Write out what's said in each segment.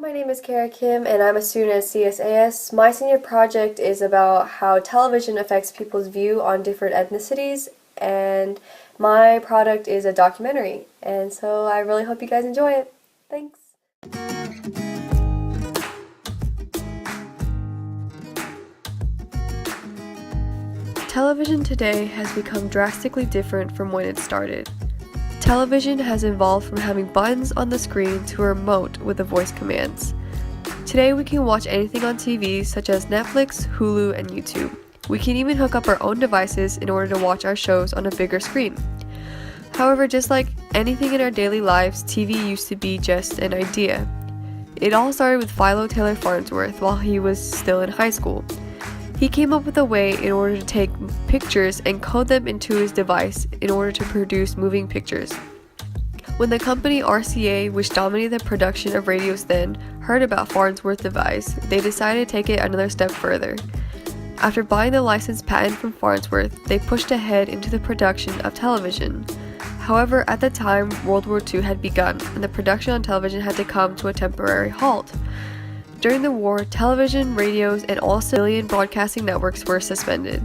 My name is Kara Kim and I'm a student at CSAS. My senior project is about how television affects people's view on different ethnicities, and my product is a documentary, and so I really hope you guys enjoy it. Thanks! Television today has become drastically different from when it started. Television has evolved from having buttons on the screen to a remote with the voice commands. Today we can watch anything on TV such as Netflix, Hulu, and YouTube. We can even hook up our own devices in order to watch our shows on a bigger screen. However, just like anything in our daily lives, TV used to be just an idea. It all started with Philo Taylor Farnsworth while he was still in high school. He came up with a way in order to take pictures and code them into his device in order to produce moving pictures. When the company RCA, which dominated the production of radios then, heard about Farnsworth's device, they decided to take it another step further. After buying the licensed patent from Farnsworth, they pushed ahead into the production of television. However, at the time, World War II had begun, and the production on television had to come to a temporary halt. During the war, television, radios, and all civilian broadcasting networks were suspended.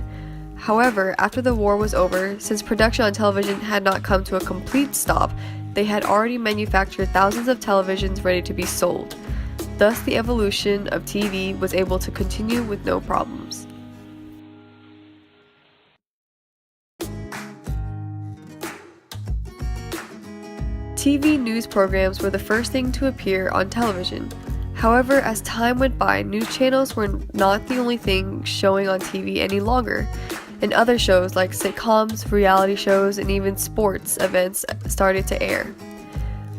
However, after the war was over, since production on television had not come to a complete stop, they had already manufactured thousands of televisions ready to be sold. Thus, the evolution of TV was able to continue with no problems. TV news programs were the first thing to appear on television. However, as time went by, news channels were not the only thing showing on TV any longer, and other shows like sitcoms, reality shows, and even sports events started to air.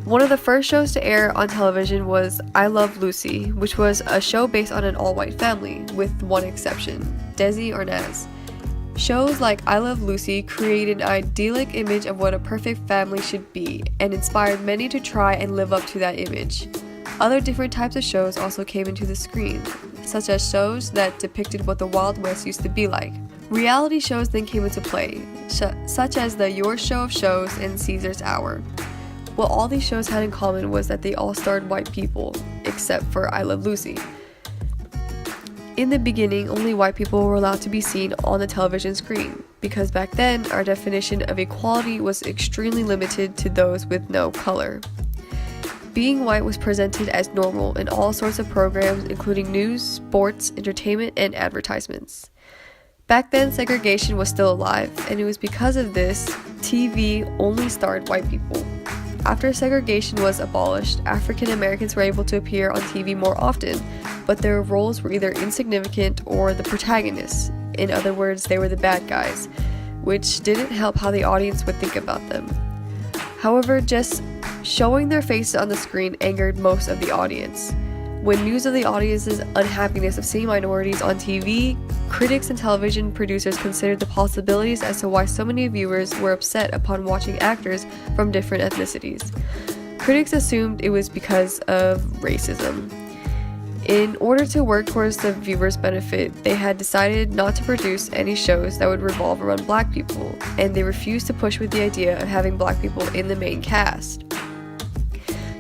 One of the first shows to air on television was I Love Lucy, which was a show based on an all-white family, with one exception, Desi Arnaz. Shows like I Love Lucy created an idyllic image of what a perfect family should be, and inspired many to try and live up to that image. Other different types of shows also came into the screen, such as shows that depicted what the Wild West used to be like. Reality shows then came into play, such as the Your Show of Shows and Caesar's Hour. What all these shows had in common was that they all starred white people, except for I Love Lucy. In the beginning, only white people were allowed to be seen on the television screen, because back then, our definition of equality was extremely limited to those with no color. Being white was presented as normal in all sorts of programs, including news, sports, entertainment, and advertisements. Back then, segregation was still alive, and it was because of this, TV only starred white people. After segregation was abolished, African Americans were able to appear on TV more often, but their roles were either insignificant or the protagonists. In other words, they were the bad guys, which didn't help how the audience would think about them. However, just showing their faces on the screen angered most of the audience. When news of the audience's unhappiness of seeing minorities on TV, critics and television producers considered the possibilities as to why so many viewers were upset upon watching actors from different ethnicities. Critics assumed it was because of racism. In order to work towards the viewers' benefit, they had decided not to produce any shows that would revolve around black people, and they refused to push with the idea of having black people in the main cast.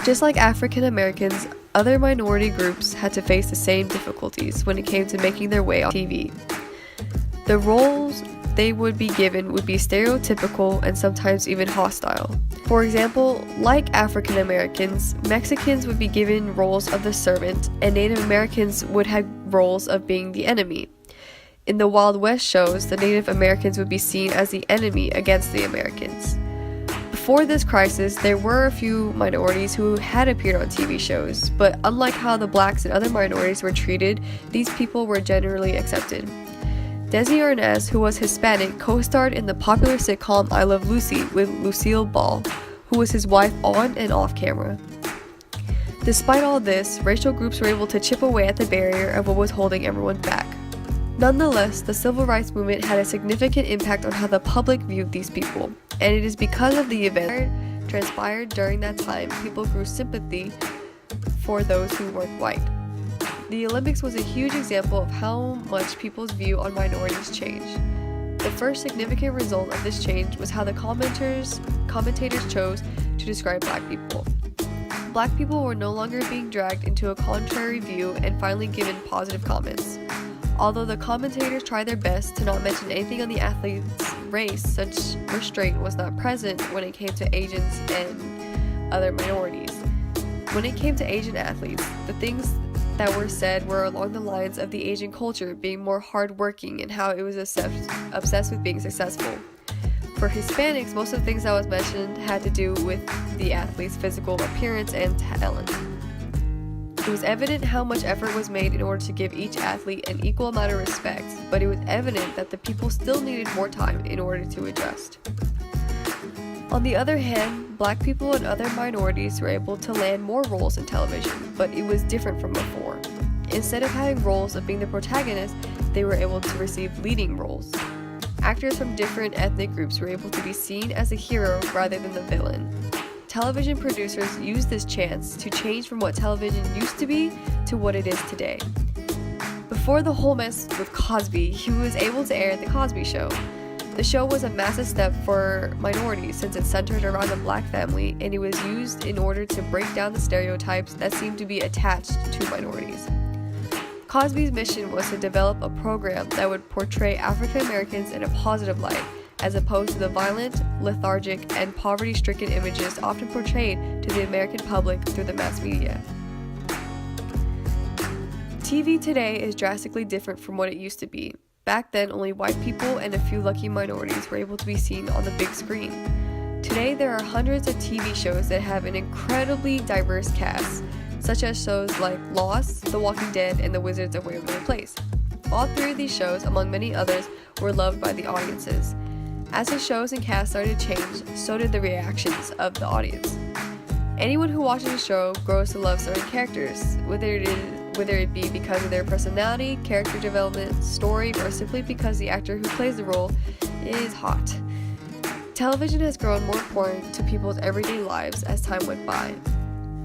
Just like African Americans, other minority groups had to face the same difficulties when it came to making their way on TV. The roles they would be given would be stereotypical and sometimes even hostile. For example, like African Americans, Mexicans would be given roles of the servant, and Native Americans would have roles of being the enemy. In the Wild West shows, the Native Americans would be seen as the enemy against the Americans. Before this crisis, there were a few minorities who had appeared on TV shows, but unlike how the blacks and other minorities were treated, these people were generally accepted. Desi Arnaz, who was Hispanic, co-starred in the popular sitcom I Love Lucy with Lucille Ball, who was his wife on and off camera. Despite all this, racial groups were able to chip away at the barrier of what was holding everyone back. Nonetheless, the civil rights movement had a significant impact on how the public viewed these people, and it is because of the events that transpired during that time people grew sympathy for those who weren't white. The Olympics was a huge example of how much people's view on minorities changed. The first significant result of this change was how the commentators chose to describe black people. Black people were no longer being dragged into a contrary view and finally given positive comments. Although the commentators tried their best to not mention anything on the athletes' race, such restraint was not present when it came to Asians and other minorities. When it came to Asian athletes, the things that were said were along the lines of the Asian culture being more hardworking and how it was obsessed with being successful. For Hispanics, most of the things that was mentioned had to do with the athlete's physical appearance and talent. It was evident how much effort was made in order to give each athlete an equal amount of respect, but it was evident that the people still needed more time in order to adjust. On the other hand, Black people and other minorities were able to land more roles in television, but it was different from before. Instead of having roles of being the protagonist, they were able to receive leading roles. Actors from different ethnic groups were able to be seen as a hero rather than the villain. Television producers used this chance to change from what television used to be to what it is today. Before the whole mess with Cosby, he was able to air The Cosby Show. The show was a massive step for minorities since it centered around the Black family, and it was used in order to break down the stereotypes that seemed to be attached to minorities. Cosby's mission was to develop a program that would portray African Americans in a positive light, as opposed to the violent, lethargic, and poverty-stricken images often portrayed to the American public through the mass media. TV today is drastically different from what it used to be. Back then, only white people and a few lucky minorities were able to be seen on the big screen. Today, there are hundreds of TV shows that have an incredibly diverse cast, such as shows like Lost, The Walking Dead, and The Wizards of Waverly Place. All three of these shows, among many others, were loved by the audiences. As the shows and cast started to change, so did the reactions of the audience. Anyone who watches a show grows to love certain characters, whether it be because of their personality, character development, story, or simply because the actor who plays the role is hot. Television has grown more important to people's everyday lives as time went by.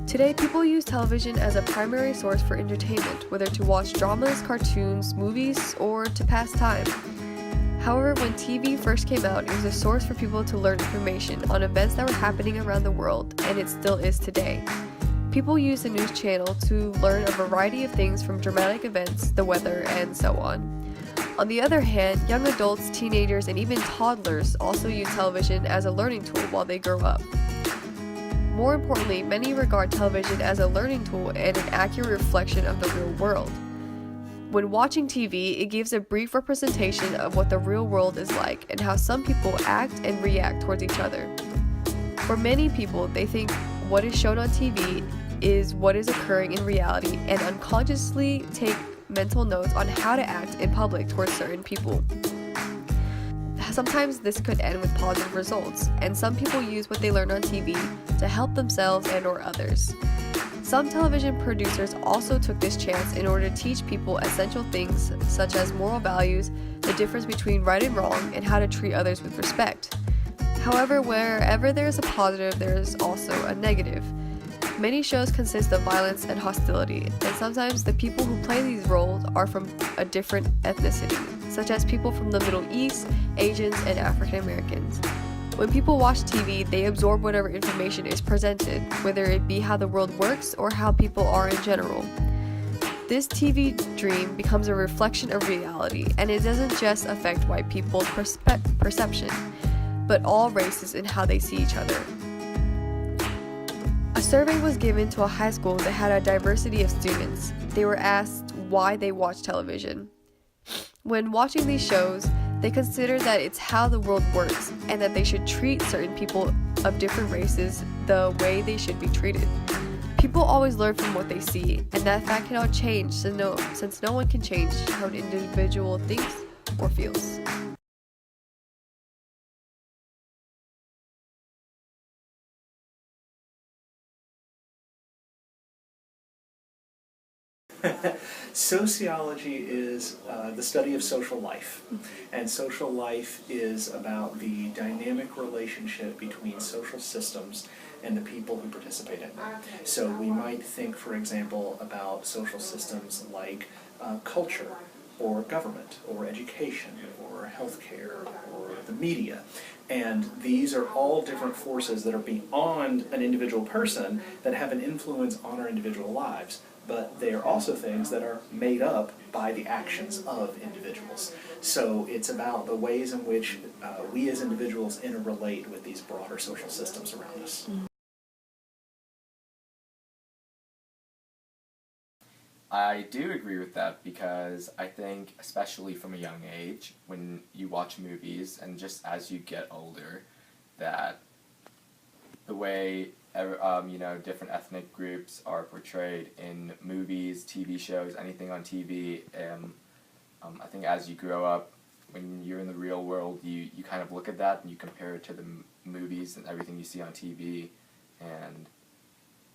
Today, people use television as a primary source for entertainment, whether to watch dramas, cartoons, movies, or to pass time. However, when TV first came out, it was a source for people to learn information on events that were happening around the world, and it still is today. People use the news channel to learn a variety of things from dramatic events, the weather, and so on. On the other hand, young adults, teenagers, and even toddlers also use television as a learning tool while they grow up. More importantly, many regard television as a learning tool and an accurate reflection of the real world. When watching TV, it gives a brief representation of what the real world is like and how some people act and react towards each other. For many people, they think what is shown on TV is what is occurring in reality and unconsciously take mental notes on how to act in public towards certain people. Sometimes this could end with positive results, and some people use what they learn on TV to help themselves and/or others. Some television producers also took this chance in order to teach people essential things such as moral values, the difference between right and wrong, and how to treat others with respect. However, wherever there is a positive, there is also a negative. Many shows consist of violence and hostility, and sometimes the people who play these roles are from a different ethnicity, such as people from the Middle East, Asians, and African Americans. When people watch TV, they absorb whatever information is presented, whether it be how the world works or how people are in general. This TV dream becomes a reflection of reality, and it doesn't just affect white people's perception, but all races in how they see each other. A survey was given to a high school that had a diversity of students. They were asked why they watch television. When watching these shows, they consider that it's how the world works and that they should treat certain people of different races the way they should be treated. People always learn from what they see, and that fact cannot change since no one can change how an individual thinks or feels. Sociology is the study of social life, and social life is about the dynamic relationship between social systems and the people who participate in them. So we might think, for example, about social systems like culture or government, or education, or healthcare, or the media. And these are all different forces that are beyond an individual person that have an influence on our individual lives. But they are also things that are made up by the actions of individuals. So it's about the ways in which we as individuals interrelate with these broader social systems around us. I do agree with that because I think, especially from a young age, when you watch movies and just as you get older, that the way different ethnic groups are portrayed in movies, TV shows, anything on TV, I think as you grow up, when you're in the real world, you kind of look at that and you compare it to the movies and everything you see on TV, and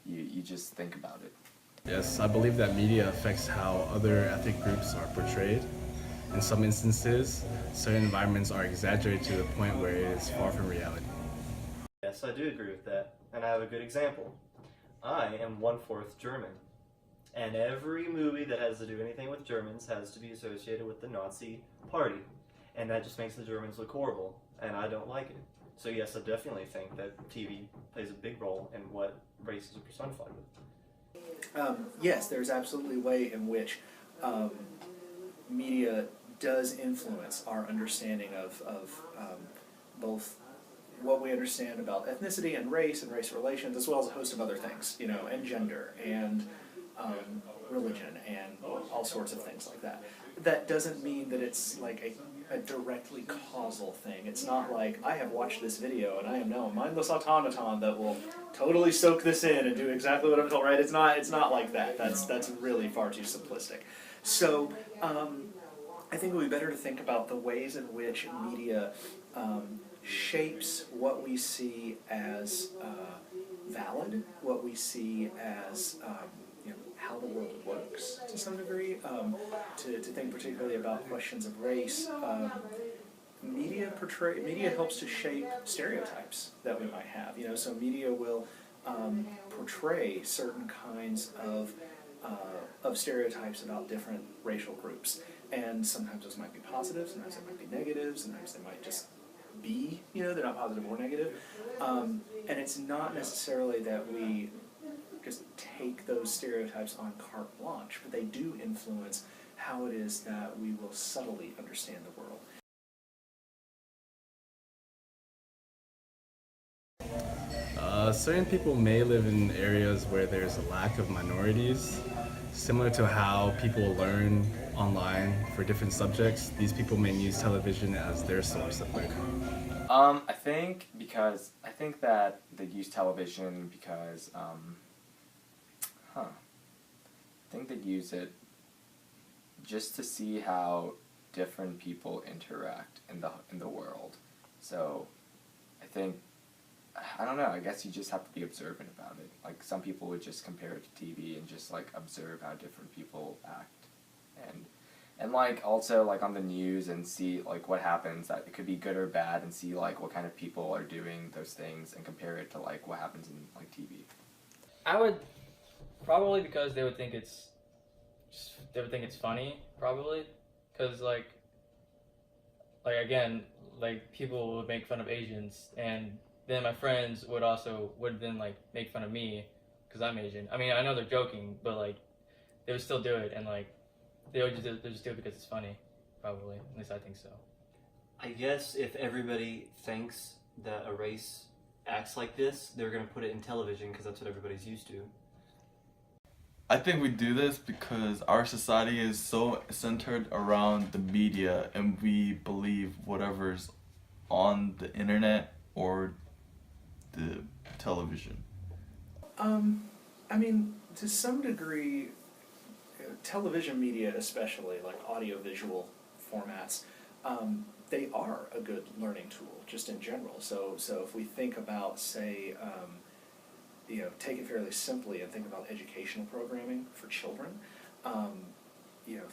you just think about it. Yes, I believe that media affects how other ethnic groups are portrayed. In some instances, certain environments are exaggerated to the point where it is far from reality. Yes, I do agree with that, and I have a good example. I am 1/4 German, and every movie that has to do anything with Germans has to be associated with the Nazi party, and that just makes the Germans look horrible, and I don't like it. So yes, I definitely think that TV plays a big role in what races are personified with. Yes, there's absolutely a way in which media does influence our understanding of both what we understand about ethnicity and race relations, as well as a host of other things, and gender and religion and all sorts of things like that. That doesn't mean that it's like a directly causal thing. It's not like, I have watched this video and I am now a mindless automaton that will totally soak this in and do exactly what I'm told, right? It's not like that. That's really far too simplistic. So I think it would be better to think about the ways in which media shapes what we see as valid, what we see as how the world works to some degree. To think particularly about questions of race, media helps to shape stereotypes that we might have. So media will portray certain kinds of stereotypes about different racial groups, and sometimes those might be positive, sometimes they might be negative, sometimes they might just be, they're not positive or negative, and it's not necessarily that we just take those stereotypes on carte blanche, but they do influence how it is that we will subtly understand the world. Certain people may live in areas where there's a lack of minorities. Similar to how people learn online for different subjects, these people may use television as their source of learning. I think that they use television because I think they'd use it just to see how different people interact in the world. So I think, I don't know, I guess you just have to be observant about it. Like, some people would just compare it to TV and just like observe how different people act, and like also like on the news and see like what happens, that it could be good or bad, and see like what kind of people are doing those things and compare it to like what happens in like TV. I would probably, because they would think it's funny, probably, because like again, like people would make fun of Asians, and then my friends would then like make fun of me because I'm Asian. I mean, I know they're joking, but like they would still do it, and like they would just do it because it's funny, probably. At least I think so. I guess if everybody thinks that a race acts like this, they're going to put it in television because that's what everybody's used to. I think we do this because our society is so centered around the media, and we believe whatever's on the internet or the television. I mean, to some degree, television media, especially like audiovisual formats, they are a good learning tool just in general. So if we think about, say, take it fairly simply and think about educational programming for children,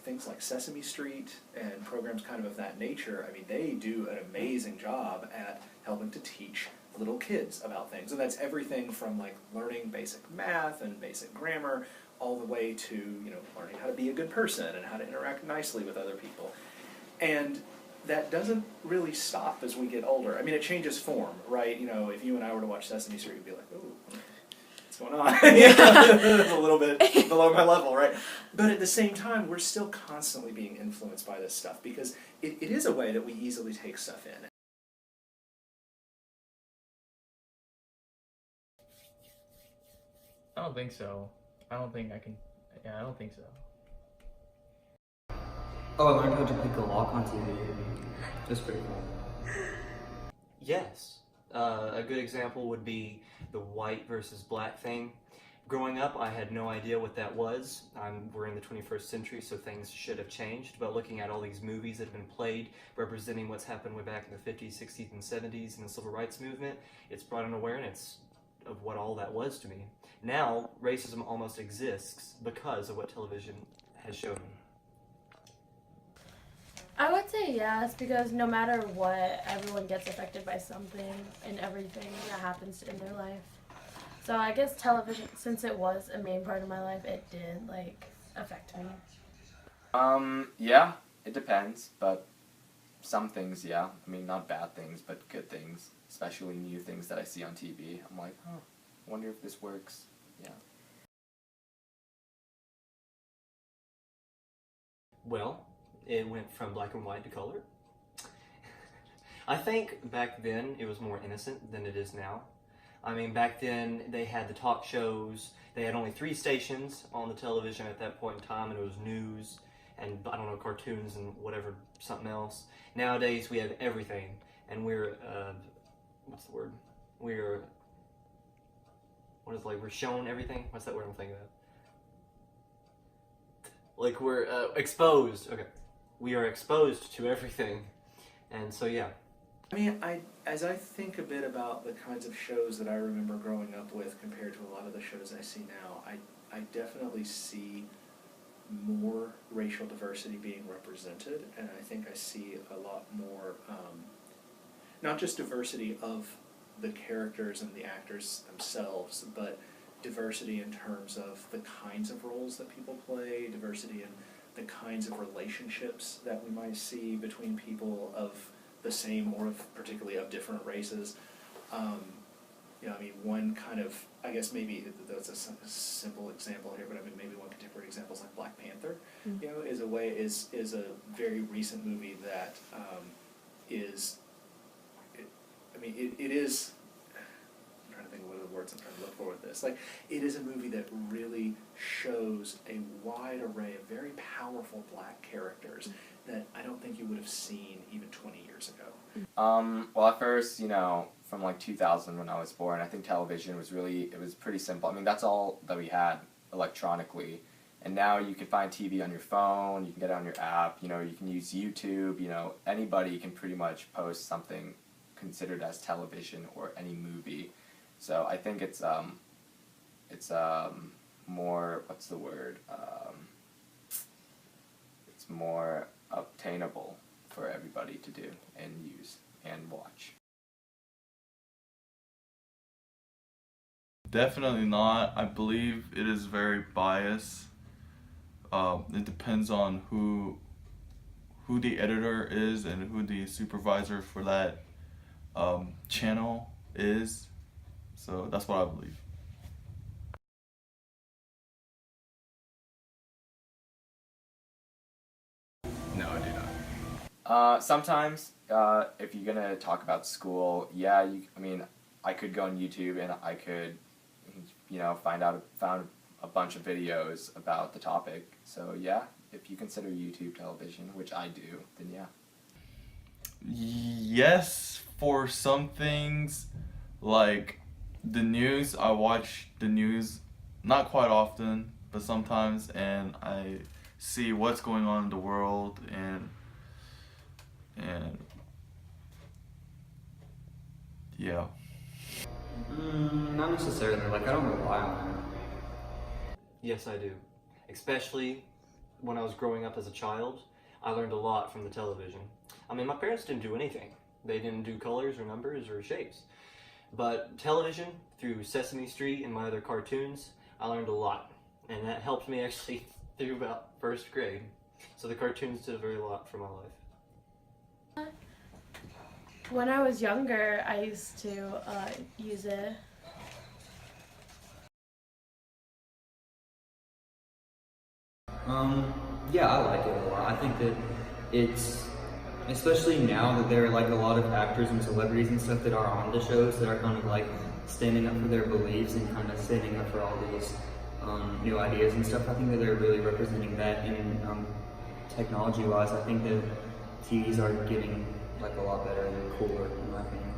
things like Sesame Street and programs kind of that nature, I mean, they do an amazing job at helping to teach little kids about things. And that's everything from like learning basic math and basic grammar, all the way to, learning how to be a good person and how to interact nicely with other people. And that doesn't really stop as we get older. I mean, it changes form, right? If you and I were to watch Sesame Street, we'd be like, oh, what's going on? It's a little bit below my level, right? But at the same time, we're still constantly being influenced by this stuff because it is a way that we easily take stuff in. I don't think so. I don't think I can. Yeah, I don't think so. Oh, I learned how to pick a lock on TV. That's pretty cool. Yes. A good example would be the white versus black thing. Growing up, I had no idea what that was. We're in the 21st century, so things should have changed. But looking at all these movies that have been played representing what's happened way back in the 50s, 60s, and 70s in the civil rights movement, it's brought an awareness of what all that was to me. Now, racism almost exists because of what television has shown me. I would say yes, because no matter what, everyone gets affected by something and everything that happens in their life. So I guess television, since it was a main part of my life, it did, affect me. Yeah, it depends, but some things, yeah. I mean, not bad things, but good things, especially new things that I see on TV. I'm like, oh, I wonder if this works. Yeah. Well, it went from black and white to color. I think back then it was more innocent than it is now. I mean, back then they had the talk shows. They had only 3 stations on the television at that point in time, and it was news and, I don't know, cartoons and whatever, something else. Nowadays we have everything, and we're, what's the word? We're shown everything? What's that word I'm thinking of? We're exposed. Okay. We are exposed to everything. And so, yeah. I mean, as I think a bit about the kinds of shows that I remember growing up with compared to a lot of the shows I see now, I definitely see more racial diversity being represented, and I think I see a lot more, not just diversity of the characters and the actors themselves, but diversity in terms of the kinds of roles that people play, diversity in the kinds of relationships that we might see between people of the same or particularly of different races. I mean, one kind of, I guess maybe that's a simple example here, but I mean, maybe one contemporary example is like Black Panther. Mm-hmm. is a very recent movie that is. It is. I'm trying to think of what are the words I'm trying to look for with this. It is a movie that really shows a wide array of very powerful black characters that I don't think you would have seen even 20 years ago. Well, at first, from 2000 when I was born, I think television was it was pretty simple. I mean, that's all that we had electronically. And now you can find TV on your phone, you can get it on your app, you can use YouTube, anybody can pretty much post something considered as television or any movie. So I think it's more, what's the word? It's more obtainable for everybody to do and use and watch. Definitely not. I believe it is very biased. It depends on who the editor is and who the supervisor for that channel is. So that's what I believe. No, I do not. Sometimes, if you're gonna talk about school, yeah, I could go on YouTube and I could, found a bunch of videos about the topic. So yeah, if you consider YouTube television, which I do, then yeah. Yes, for some things, like the news, I watch the news not quite often, but sometimes, and I see what's going on in the world and yeah. Not necessarily. I don't rely on it. Yes, I do. Especially when I was growing up as a child, I learned a lot from the television. I mean, my parents didn't do anything. They didn't do colors or numbers or shapes. But television, through Sesame Street and my other cartoons, I learned a lot. and that helped me actually through about first grade. So the cartoons did a very lot for my life. When I was younger, I used to use it. Yeah, I like it a lot. I think that it's, especially now that there are like a lot of actors and celebrities and stuff that are on the shows that are kind of like standing up for their beliefs and kind of standing up for all these new ideas and stuff. I think that they're really representing that. And technology-wise, I think that TVs are getting like a lot better and cooler, in my opinion.